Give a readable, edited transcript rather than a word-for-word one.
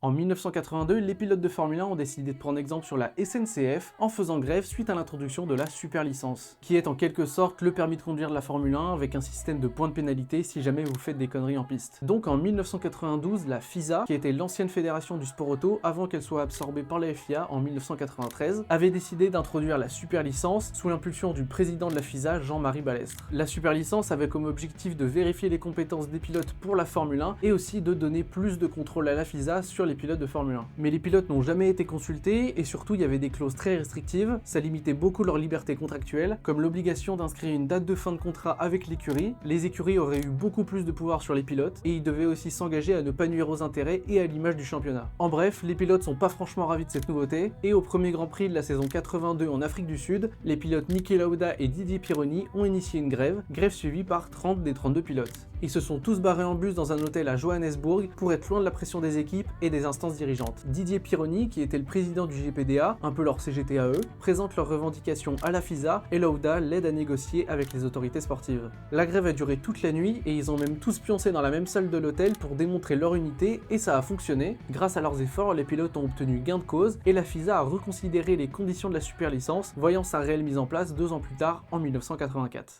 En 1982, les pilotes de Formule 1 ont décidé de prendre exemple sur la SNCF en faisant grève suite à l'introduction de la super licence, qui est en quelque sorte le permis de conduire de la Formule 1 avec un système de points de pénalité si jamais vous faites des conneries en piste. Donc en 1992, la FISA, qui était l'ancienne fédération du sport auto avant qu'elle soit absorbée par la FIA en 1993, avait décidé d'introduire la super licence sous l'impulsion du président de la FISA, Jean-Marie Balestre. La super licence avait comme objectif de vérifier les compétences des pilotes pour la Formule 1 et aussi de donner plus de contrôle à la FISA sur les pilotes de Formule 1. Mais les pilotes n'ont jamais été consultés et surtout il y avait des clauses très restrictives, ça limitait beaucoup leur liberté contractuelle, comme l'obligation d'inscrire une date de fin de contrat avec l'écurie. Les écuries auraient eu beaucoup plus de pouvoir sur les pilotes et ils devaient aussi s'engager à ne pas nuire aux intérêts et à l'image du championnat. En bref, les pilotes sont pas franchement ravis de cette nouveauté et au premier Grand Prix de la saison 82 en Afrique du Sud, les pilotes Niki Lauda et Didier Pironi ont initié une grève suivie par 30 des 32 pilotes. Ils se sont tous barrés en bus dans un hôtel à Johannesburg pour être loin de la pression des équipes et des instances dirigeantes. Didier Pironi, qui était le président du GPDA, un peu leur CGT à eux, présente leurs revendications à la FISA et Lauda l'aide à négocier avec les autorités sportives. La grève a duré toute la nuit et ils ont même tous pioncé dans la même salle de l'hôtel pour démontrer leur unité et ça a fonctionné. Grâce à leurs efforts, les pilotes ont obtenu gain de cause et la FISA a reconsidéré les conditions de la super licence, voyant sa réelle mise en place 2 ans plus tard en 1984.